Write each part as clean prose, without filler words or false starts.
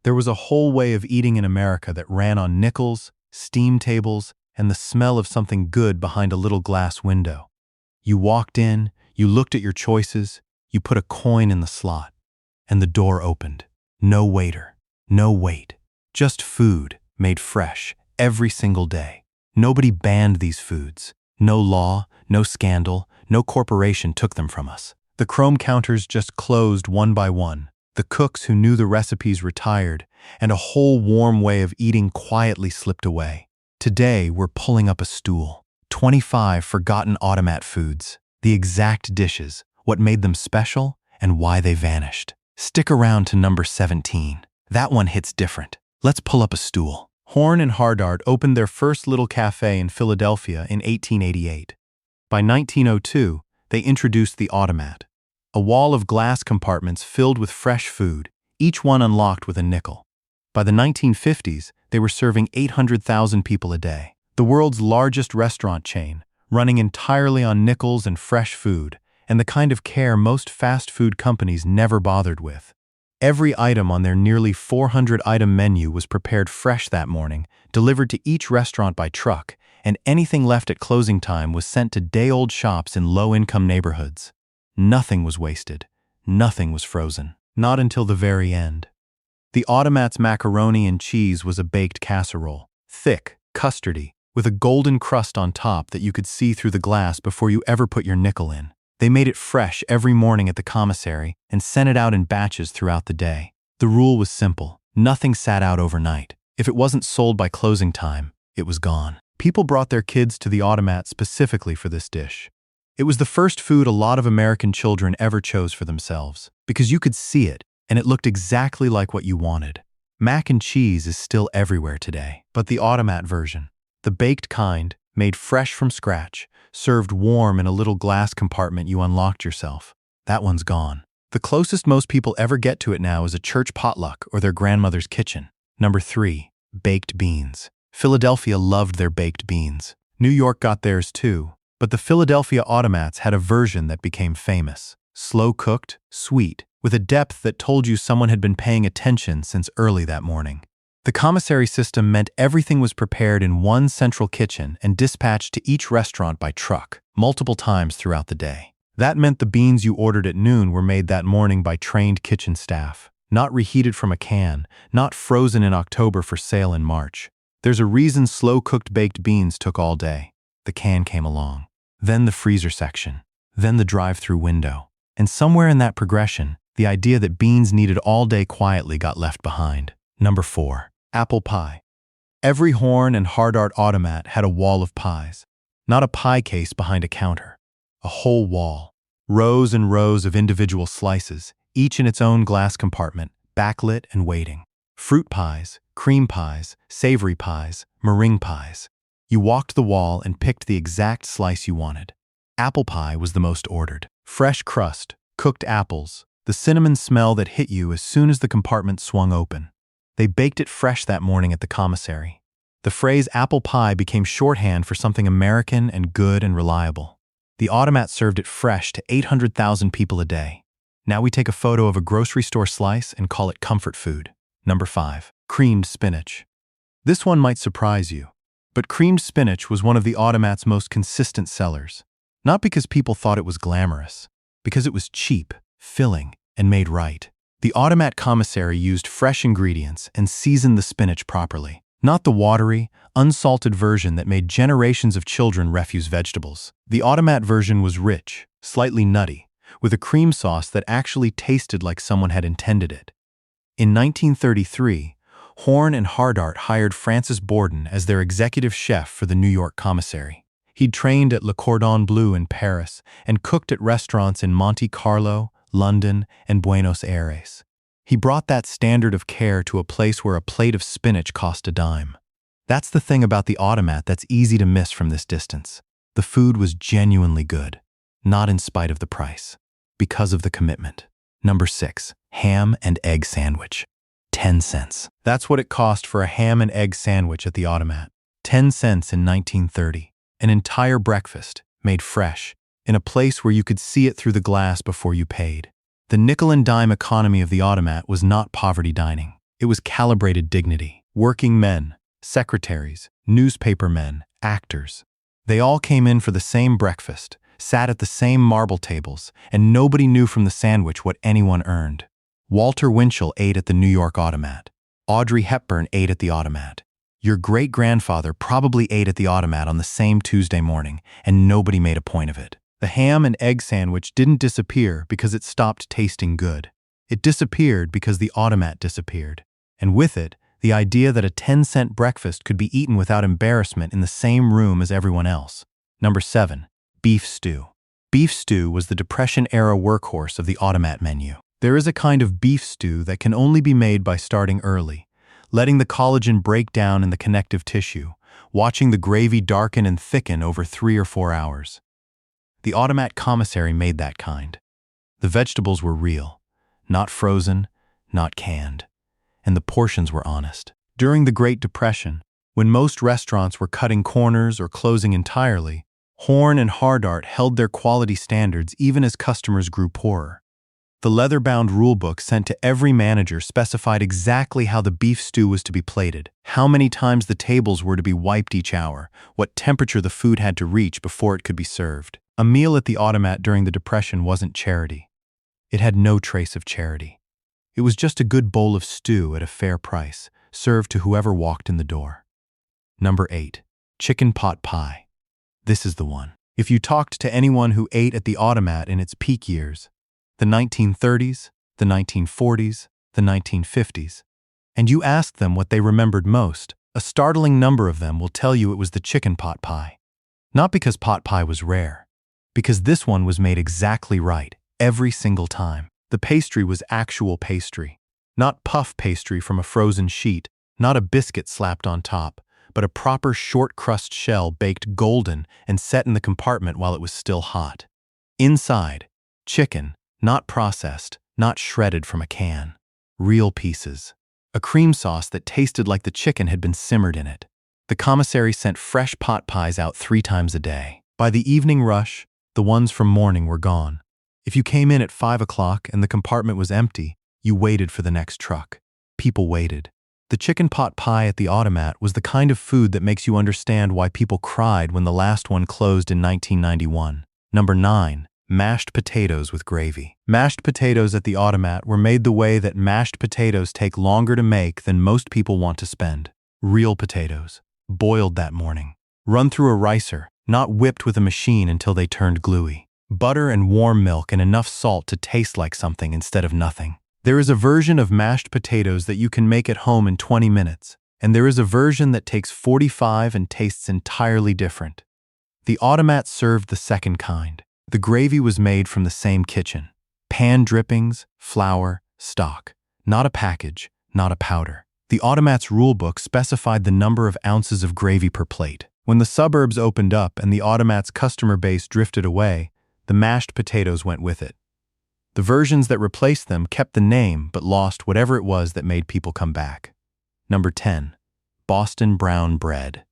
There was a whole way of eating in America that ran on nickels, steam tables, and the smell of something good behind a little glass window. You walked in, you looked at your choices, you put a coin in the slot, and the door opened. No waiter, no wait, just food made fresh every single day. Nobody banned these foods. No law, no scandal, no corporation took them from us. The chrome counters just closed one by one. The cooks who knew the recipes retired, and a whole warm way of eating quietly slipped away. Today, we're pulling up a stool. 25 forgotten Automat foods, the exact dishes, what made them special, and why they vanished. Stick around to number 17. That one hits different. Let's pull up a stool. Horn and Hardart opened their first little cafe in Philadelphia in 1888. By 1902, they introduced the Automat, a wall of glass compartments filled with fresh food, each one unlocked with a nickel. By the 1950s, they were serving 800,000 people a day. The world's largest restaurant chain, running entirely on nickels and fresh food, and the kind of care most fast food companies never bothered with. Every item on their nearly 400-item menu was prepared fresh that morning, delivered to each restaurant by truck, and anything left at closing time was sent to day-old shops in low-income neighborhoods. Nothing was wasted. Nothing was frozen. Not until the very end. The Automat's macaroni and cheese was a baked casserole, thick, custardy, with a golden crust on top that you could see through the glass before you ever put your nickel in. They made it fresh every morning at the commissary and sent it out in batches throughout the day. The rule was simple. Nothing sat out overnight. If it wasn't sold by closing time, it was gone. People brought their kids to the Automat specifically for this dish. It was the first food a lot of American children ever chose for themselves, because you could see it, and it looked exactly like what you wanted. Mac and cheese is still everywhere today, but the Automat version, the baked kind, made fresh from scratch, served warm in a little glass compartment you unlocked yourself. That one's gone. The closest most people ever get to it now is a church potluck or their grandmother's kitchen. Number 3, baked beans. Philadelphia loved their baked beans. New York got theirs too, but the Philadelphia Automats had a version that became famous. Slow-cooked, sweet, with a depth that told you someone had been paying attention since early that morning. The commissary system meant everything was prepared in one central kitchen and dispatched to each restaurant by truck, multiple times throughout the day. That meant the beans you ordered at noon were made that morning by trained kitchen staff, not reheated from a can, not frozen in October for sale in March. There's a reason slow-cooked baked beans took all day. The can came along. Then the freezer section. Then the drive-through window. And somewhere in that progression, the idea that beans needed all day quietly got left behind. Number 4. Apple pie. Every Horn and Hardart Automat had a wall of pies. Not a pie case behind a counter. A whole wall. Rows and rows of individual slices, each in its own glass compartment, backlit and waiting. Fruit pies, cream pies, savory pies, meringue pies. You walked the wall and picked the exact slice you wanted. Apple pie was the most ordered. Fresh crust, cooked apples, the cinnamon smell that hit you as soon as the compartment swung open. They baked it fresh that morning at the commissary. The phrase apple pie became shorthand for something American and good and reliable. The Automat served it fresh to 800,000 people a day. Now we take a photo of a grocery store slice and call it comfort food. Number 5. Creamed spinach. This one might surprise you, but creamed spinach was one of the Automat's most consistent sellers. Not because people thought it was glamorous, because it was cheap, filling, and made right. The Automat commissary used fresh ingredients and seasoned the spinach properly, not the watery, unsalted version that made generations of children refuse vegetables. The Automat version was rich, slightly nutty, with a cream sauce that actually tasted like someone had intended it. In 1933, Horn and Hardart hired Francis Borden as their executive chef for the New York commissary. He'd trained at Le Cordon Bleu in Paris and cooked at restaurants in Monte Carlo, London, and Buenos Aires. He brought that standard of care to a place where a plate of spinach cost a dime. That's the thing about the Automat that's easy to miss from this distance. The food was genuinely good, not in spite of the price, because of the commitment. Number 6. Ham and egg sandwich. 10 cents. That's what it cost for a ham and egg sandwich at the Automat. 10 cents in 1930. An entire breakfast, made fresh, in a place where you could see it through the glass before you paid. The nickel and dime economy of the Automat was not poverty dining. It was calibrated dignity. Working men, secretaries, newspapermen, actors. They all came in for the same breakfast, sat at the same marble tables, and nobody knew from the sandwich what anyone earned. Walter Winchell ate at the New York Automat. Audrey Hepburn ate at the Automat. Your great-grandfather probably ate at the Automat on the same Tuesday morning, and nobody made a point of it. The ham and egg sandwich didn't disappear because it stopped tasting good. It disappeared because the Automat disappeared. And with it, the idea that a 10-cent breakfast could be eaten without embarrassment in the same room as everyone else. Number 7. Beef stew. Beef stew was the Depression-era workhorse of the Automat menu. There is a kind of beef stew that can only be made by starting early, letting the collagen break down in the connective tissue, watching the gravy darken and thicken over 3 or 4 hours. The Automat commissary made that kind. The vegetables were real, not frozen, not canned, and the portions were honest. During the Great Depression, when most restaurants were cutting corners or closing entirely, Horn and Hardart held their quality standards even as customers grew poorer. The leather-bound rulebook sent to every manager specified exactly how the beef stew was to be plated, how many times the tables were to be wiped each hour, what temperature the food had to reach before it could be served. A meal at the Automat during the Depression wasn't charity. It had no trace of charity. It was just a good bowl of stew at a fair price, served to whoever walked in the door. Number 8. Chicken pot pie. This is the one. If you talked to anyone who ate at the Automat in its peak years, the 1930s, the 1940s, the 1950s, and you asked them what they remembered most, a startling number of them will tell you it was the chicken pot pie. Not because pot pie was rare, because this one was made exactly right, every single time. The pastry was actual pastry, not puff pastry from a frozen sheet, not a biscuit slapped on top, but a proper short-crust shell baked golden and set in the compartment while it was still hot. Inside, chicken, not processed, not shredded from a can. Real pieces. A cream sauce that tasted like the chicken had been simmered in it. The commissary sent fresh pot pies out 3 times a day. By the evening rush, the ones from morning were gone. If you came in at 5 o'clock and the compartment was empty, you waited for the next truck. People waited. The chicken pot pie at the Automat was the kind of food that makes you understand why people cried when the last one closed in 1991. Number 9. Mashed potatoes with gravy. Mashed potatoes at the Automat were made the way that mashed potatoes take longer to make than most people want to spend. Real potatoes, boiled that morning. Run through a ricer, not whipped with a machine until they turned gluey. Butter and warm milk and enough salt to taste like something instead of nothing. There is a version of mashed potatoes that you can make at home in 20 minutes, and there is a version that takes 45 and tastes entirely different. The Automat served the second kind. The gravy was made from the same kitchen. Pan drippings, flour, stock. Not a package, not a powder. The Automat's rulebook specified the number of ounces of gravy per plate. When the suburbs opened up and the Automat's customer base drifted away, the mashed potatoes went with it. The versions that replaced them kept the name but lost whatever it was that made people come back. Number 10. Boston brown bread.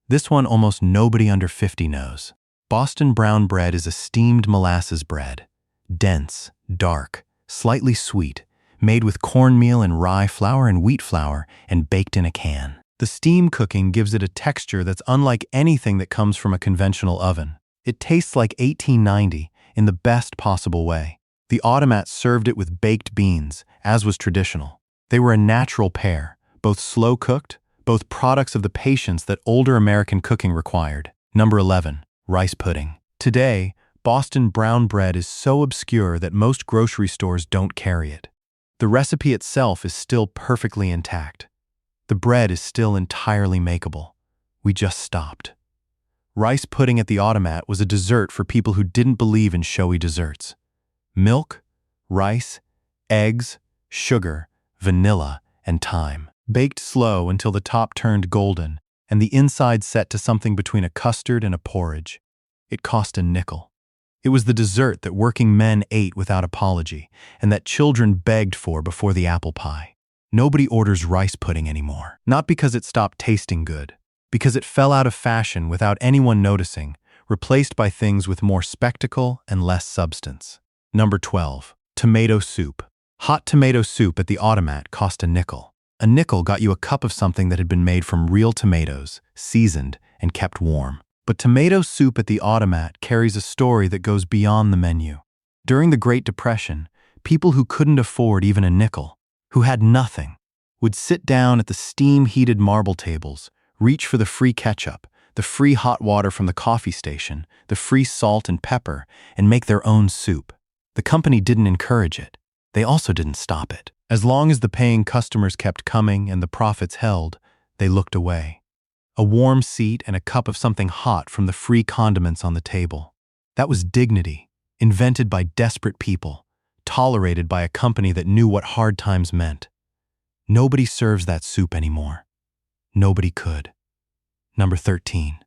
This one almost nobody under 50 knows. Boston brown bread is a steamed molasses bread. Dense, dark, slightly sweet, made with cornmeal and rye flour and wheat flour and baked in a can. The steam cooking gives it a texture that's unlike anything that comes from a conventional oven. It tastes like 1890 in the best possible way. The Automat served it with baked beans, as was traditional. They were a natural pair, both slow-cooked, both products of the patience that older American cooking required. Number 11. Rice pudding. Today, Boston brown bread is so obscure that most grocery stores don't carry it. The recipe itself is still perfectly intact. The bread is still entirely makeable. We just stopped. Rice pudding at the Automat was a dessert for people who didn't believe in showy desserts. Milk, rice, eggs, sugar, vanilla, and thyme. Baked slow until the top turned golden, and the inside set to something between a custard and a porridge. It cost a nickel. It was the dessert that working men ate without apology, and that children begged for before the apple pie. Nobody orders rice pudding anymore. Not because it stopped tasting good, because it fell out of fashion without anyone noticing, replaced by things with more spectacle and less substance. Number 12. Tomato soup. Hot tomato soup at the Automat cost a nickel. A nickel got you a cup of something that had been made from real tomatoes, seasoned, and kept warm. But tomato soup at the Automat carries a story that goes beyond the menu. During the Great Depression, people who couldn't afford even a nickel, who had nothing, would sit down at the steam-heated marble tables, reach for the free ketchup, the free hot water from the coffee station, the free salt and pepper, and make their own soup. The company didn't encourage it. They also didn't stop it. As long as the paying customers kept coming and the profits held, they looked away. A warm seat and a cup of something hot from the free condiments on the table. That was dignity, invented by desperate people, tolerated by a company that knew what hard times meant. Nobody serves that soup anymore. Nobody could. Number 13.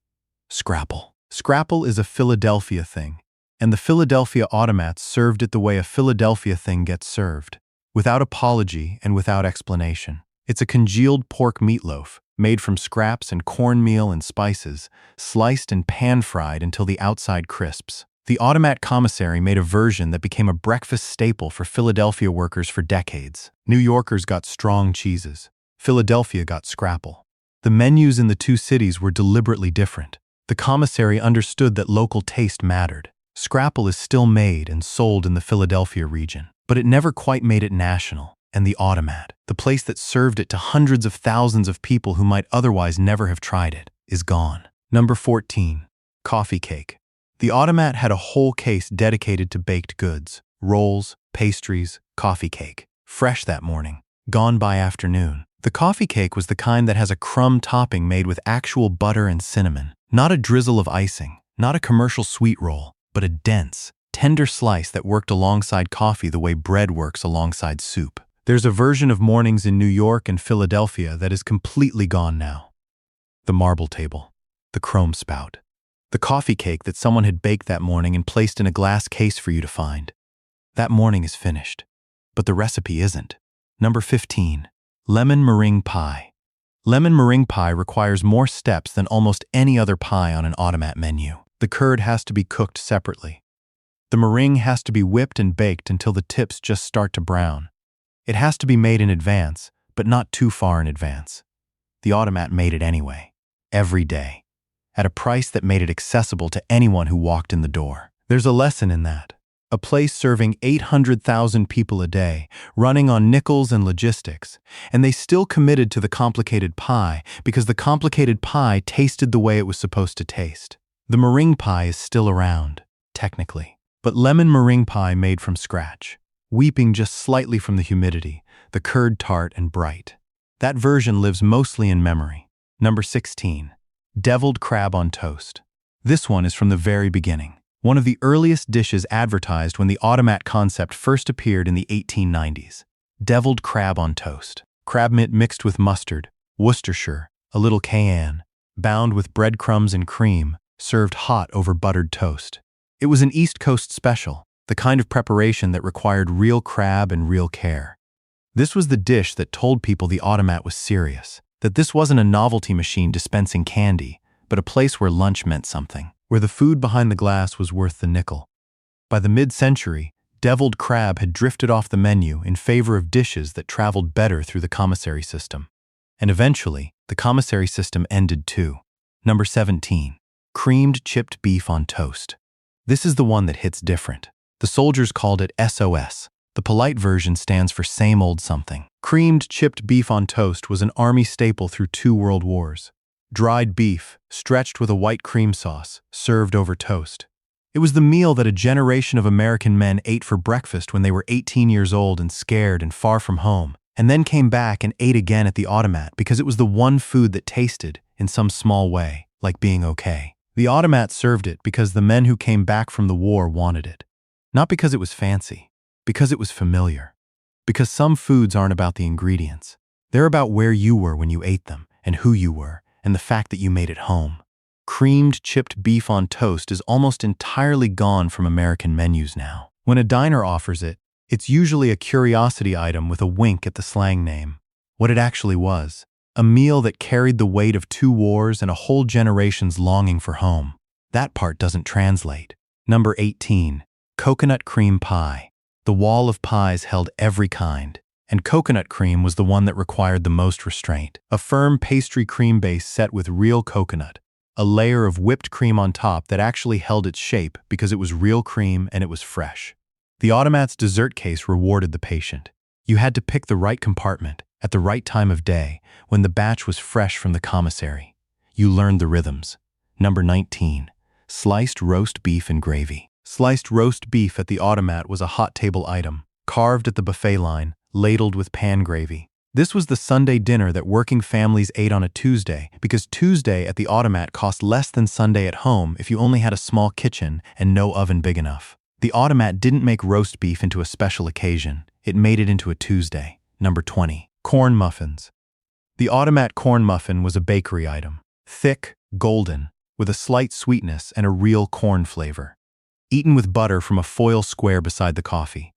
Scrapple. Scrapple is a Philadelphia thing, and the Philadelphia Automats served it the way a Philadelphia thing gets served, without apology and without explanation. It's a congealed pork meatloaf, made from scraps and cornmeal and spices, sliced and pan-fried until the outside crisps. The Automat commissary made a version that became a breakfast staple for Philadelphia workers for decades. New Yorkers got strong cheeses. Philadelphia got scrapple. The menus in the two cities were deliberately different. The commissary understood that local taste mattered. Scrapple is still made and sold in the Philadelphia region, but it never quite made it national. And the Automat, the place that served it to hundreds of thousands of people who might otherwise never have tried it, is gone. Number 14. Coffee cake. The Automat had a whole case dedicated to baked goods, rolls, pastries, coffee cake. Fresh that morning, gone by afternoon. The coffee cake was the kind that has a crumb topping made with actual butter and cinnamon. Not a drizzle of icing, not a commercial sweet roll, but a dense, tender slice that worked alongside coffee the way bread works alongside soup. There's a version of mornings in New York and Philadelphia that is completely gone now. The marble table, the chrome spout, the coffee cake that someone had baked that morning and placed in a glass case for you to find. That morning is finished, but the recipe isn't. Number 15. Lemon meringue pie. Lemon meringue pie requires more steps than almost any other pie on an Automat menu. The curd has to be cooked separately. The meringue has to be whipped and baked until the tips just start to brown. It has to be made in advance, but not too far in advance. The Automat made it anyway, every day, at a price that made it accessible to anyone who walked in the door. There's a lesson in that. A place serving 800,000 people a day, running on nickels and logistics, and they still committed to the complicated pie because the complicated pie tasted the way it was supposed to taste. The meringue pie is still around, technically, but lemon meringue pie made from scratch, weeping just slightly from the humidity, the curd tart and bright. That version lives mostly in memory. Number 16. Deviled crab on toast. This one is from the very beginning. One of the earliest dishes advertised when the Automat concept first appeared in the 1890s. Deviled crab on toast. Crab meat mixed with mustard, Worcestershire, a little cayenne, bound with breadcrumbs and cream, served hot over buttered toast. It was an East Coast special, the kind of preparation that required real crab and real care. This was the dish that told people the Automat was serious, that this wasn't a novelty machine dispensing candy, but a place where lunch meant something, where the food behind the glass was worth the nickel. By the mid-century, deviled crab had drifted off the menu in favor of dishes that traveled better through the commissary system. And eventually, the commissary system ended too. Number 17. Creamed chipped beef on toast. This is the one that hits different. The soldiers called it SOS. The polite version stands for same old something. Creamed chipped beef on toast was an army staple through 2 world wars. Dried beef, stretched with a white cream sauce, served over toast. It was the meal that a generation of American men ate for breakfast when they were 18 years old and scared and far from home, and then came back and ate again at the Automat because it was the one food that tasted, in some small way, like being okay. The Automat served it because the men who came back from the war wanted it. Not because it was fancy, because it was familiar. Because some foods aren't about the ingredients. They're about where you were when you ate them, and who you were, and the fact that you made it home. Creamed chipped beef on toast is almost entirely gone from American menus now. When a diner offers it, it's usually a curiosity item with a wink at the slang name. What it actually was, a meal that carried the weight of 2 wars and a whole generation's longing for home. That part doesn't translate. Number 18. Coconut cream pie. The wall of pies held every kind. and coconut cream was the one that required the most restraint. A firm pastry cream base set with real coconut, a layer of whipped cream on top that actually held its shape because it was real cream and it was fresh. The Automat's dessert case rewarded the patient. You had to pick the right compartment at the right time of day when the batch was fresh from the commissary. You learned the rhythms. Number 19. Sliced roast beef and gravy. Sliced roast beef at the Automat was a hot table item, carved at the buffet line, ladled with pan gravy. This was the Sunday dinner that working families ate on a Tuesday because Tuesday at the Automat cost less than Sunday at home if you only had a small kitchen and no oven big enough. The Automat didn't make roast beef into a special occasion. It made it into a Tuesday. Number 20. Corn muffins. The Automat corn muffin was a bakery item. Thick, golden, with a slight sweetness and a real corn flavor. Eaten with butter from a foil square beside the coffee.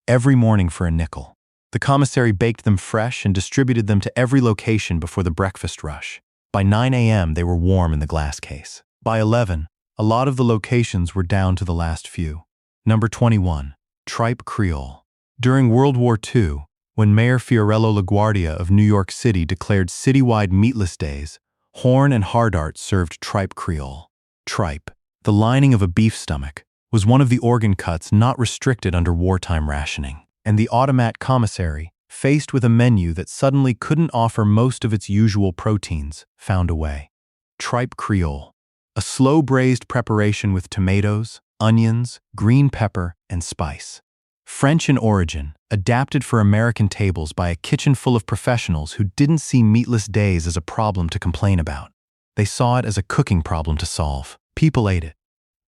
Every morning for a nickel. The commissary baked them fresh and distributed them to every location before the breakfast rush. By 9 a.m. they were warm in the glass case. By 11, a lot of the locations were down to the last few. Number 21. Tripe Creole. During World War II, when Mayor Fiorello LaGuardia of New York City declared citywide meatless days, Horn and Hardart served tripe Creole. Tripe, the lining of a beef stomach, was one of the organ cuts not restricted under wartime rationing. And the Automat commissary, faced with a menu that suddenly couldn't offer most of its usual proteins, found a way. Tripe Creole, a slow-braised preparation with tomatoes, onions, green pepper, and spice. French in origin, adapted for American tables by a kitchen full of professionals who didn't see meatless days as a problem to complain about. They saw it as a cooking problem to solve. People ate it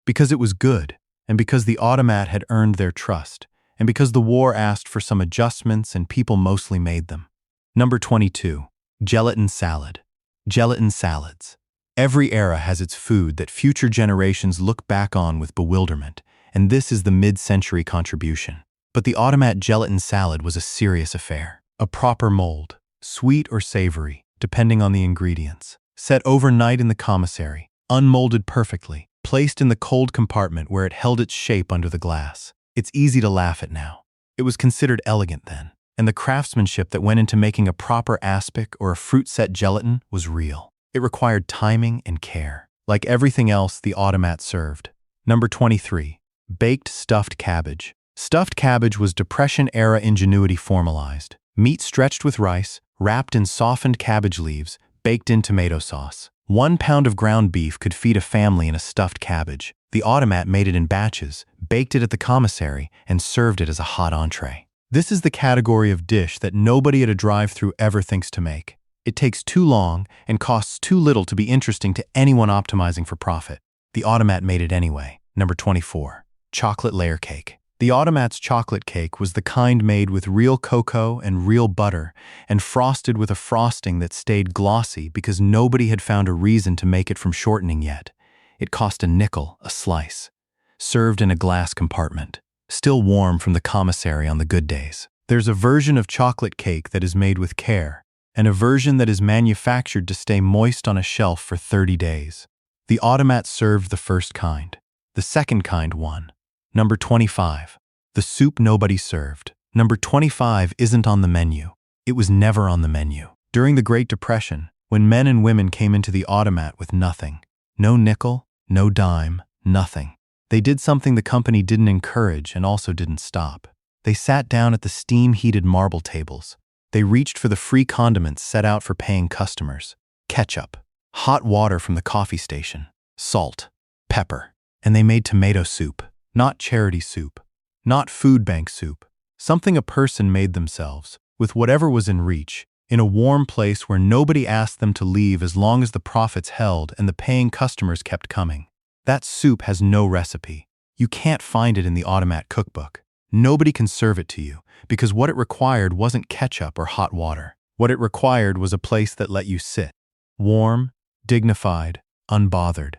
because it was good, and because the Automat had earned their trust, and because the war asked for some adjustments and people mostly made them. Number 22. Gelatin salad. Gelatin salads. Every era has its food that future generations look back on with bewilderment, and this is the mid-century contribution. But the Automat gelatin salad was a serious affair. A proper mold, sweet or savory, depending on the ingredients, set overnight in the commissary, unmolded perfectly, placed in the cold compartment where it held its shape under the glass. It's easy to laugh at now. It was considered elegant then, and the craftsmanship that went into making a proper aspic or a fruit-set gelatin was real. It required timing and care, like everything else the Automat served. Number 23. Baked stuffed cabbage. Stuffed cabbage was Depression-era ingenuity formalized. Meat stretched with rice, wrapped in softened cabbage leaves, baked in tomato sauce. 1 pound of ground beef could feed a family in a stuffed cabbage. The Automat made it in batches, baked it at the commissary, and served it as a hot entree. This is the category of dish that nobody at a drive-thru ever thinks to make. It takes too long and costs too little to be interesting to anyone optimizing for profit. The Automat made it anyway. Number 24. Chocolate layer cake. The Automat's chocolate cake was the kind made with real cocoa and real butter and frosted with a frosting that stayed glossy because nobody had found a reason to make it from shortening yet. It cost a nickel a slice, served in a glass compartment, still warm from the commissary on the good days. There's a version of chocolate cake that is made with care, and a version that is manufactured to stay moist on a shelf for 30 days. The Automat served the first kind. The second kind won. Number 25. The soup nobody served. Number 25 isn't on the menu. It was never on the menu. During the Great Depression, when men and women came into the Automat with nothing, no nickel, no dime, nothing, they did something the company didn't encourage and also didn't stop. They sat down at the steam-heated marble tables. They reached for the free condiments set out for paying customers. Ketchup, hot water from the coffee station, salt, pepper, and they made tomato soup. Not charity soup, not food bank soup, something a person made themselves, with whatever was in reach, in a warm place where nobody asked them to leave as long as the profits held and the paying customers kept coming. That soup has no recipe. You can't find it in the Automat cookbook. Nobody can serve it to you, because what it required wasn't ketchup or hot water. What it required was a place that let you sit, warm, dignified, unbothered,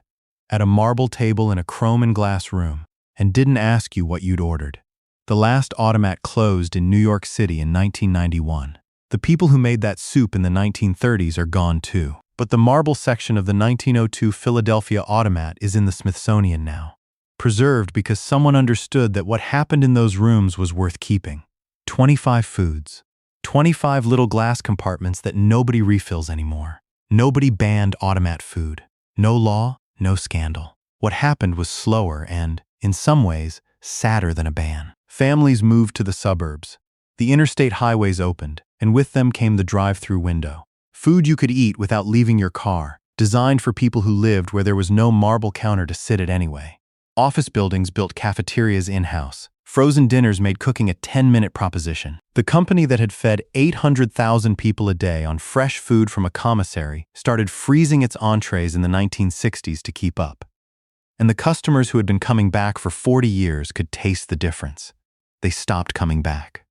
at a marble table in a chrome and glass room, and didn't ask you what you'd ordered. The last Automat closed in New York City in 1991. The people who made that soup in the 1930s are gone too. But the marble section of the 1902 Philadelphia Automat is in the Smithsonian now. Preserved because someone understood that what happened in those rooms was worth keeping. 25 foods. 25 little glass compartments that nobody refills anymore. Nobody banned Automat food. No law, no scandal. What happened was slower and, in some ways, sadder than a ban. Families moved to the suburbs. The interstate highways opened, and with them came the drive-through window. Food you could eat without leaving your car, designed for people who lived where there was no marble counter to sit at anyway. Office buildings built cafeterias in-house. Frozen dinners made cooking a 10-minute proposition. The company that had fed 800,000 people a day on fresh food from a commissary started freezing its entrees in the 1960s to keep up. And the customers who had been coming back for 40 years could taste the difference. They stopped coming back.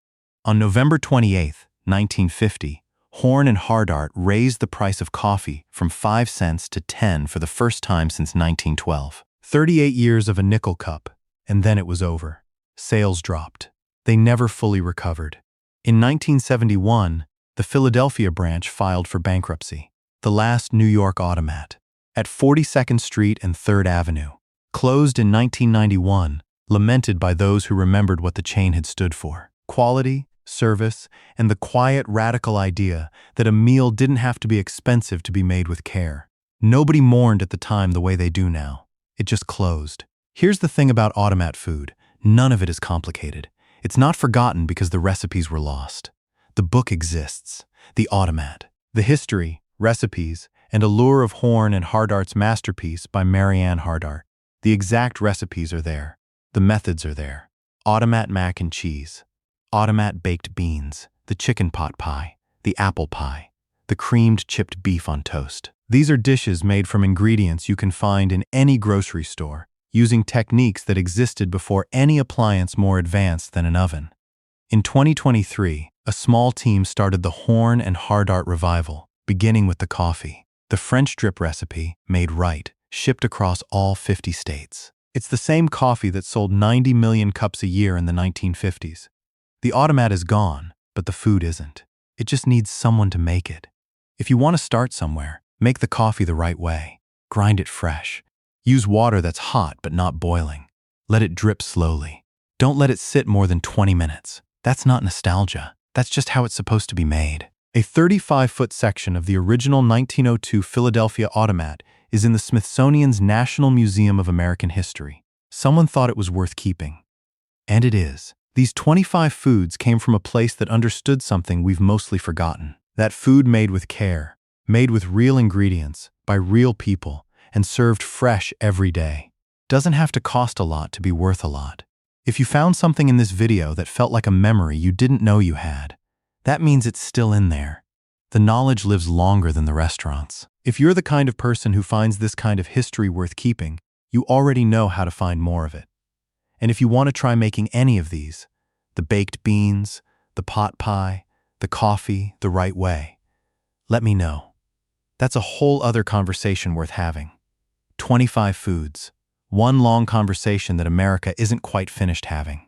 On November 28, 1950, Horn and Hardart raised the price of coffee from 5 cents to 10 for the first time since 1912. 38 years of a nickel cup, and then it was over. Sales dropped. They never fully recovered. In 1971, the Philadelphia branch filed for bankruptcy. The last New York Automat, at 42nd Street and 3rd Avenue, closed in 1991, lamented by those who remembered what the chain had stood for: quality, service, and the quiet, radical idea that a meal didn't have to be expensive to be made with care. Nobody mourned at the time the way they do now. It just closed. Here's the thing about Automat food. None of it is complicated. It's not forgotten because the recipes were lost. The book exists. The Automat. The history, recipes, and allure of Horn and Hardart's masterpiece by Marianne Hardart. The exact recipes are there. The methods are there. Automat mac and cheese. Automat baked beans. The chicken pot pie. The apple pie. The creamed chipped beef on toast. These are dishes made from ingredients you can find in any grocery store, using techniques that existed before any appliance more advanced than an oven. In 2023, a small team started the Horn and Hardart revival, beginning with the coffee. The French drip recipe, made right, shipped across all 50 states. It's the same coffee that sold 90 million cups a year in the 1950s. The Automat is gone, but the food isn't. It just needs someone to make it. If you want to start somewhere, make the coffee the right way. Grind it fresh. Use water that's hot but not boiling. Let it drip slowly. Don't let it sit more than 20 minutes. That's not nostalgia. That's just how it's supposed to be made. A 35-foot section of the original 1902 Philadelphia Automat is in the Smithsonian's National Museum of American History. Someone thought it was worth keeping. And it is. These 25 foods came from a place that understood something we've mostly forgotten. That food made with care, made with real ingredients, by real people, and served fresh every day. Doesn't have to cost a lot to be worth a lot. If you found something in this video that felt like a memory you didn't know you had, that means it's still in there. The knowledge lives longer than the restaurants. If you're the kind of person who finds this kind of history worth keeping, you already know how to find more of it. And if you want to try making any of these, the baked beans, the pot pie, the coffee, the right way, let me know. That's a whole other conversation worth having. 25 foods. One long conversation that America isn't quite finished having.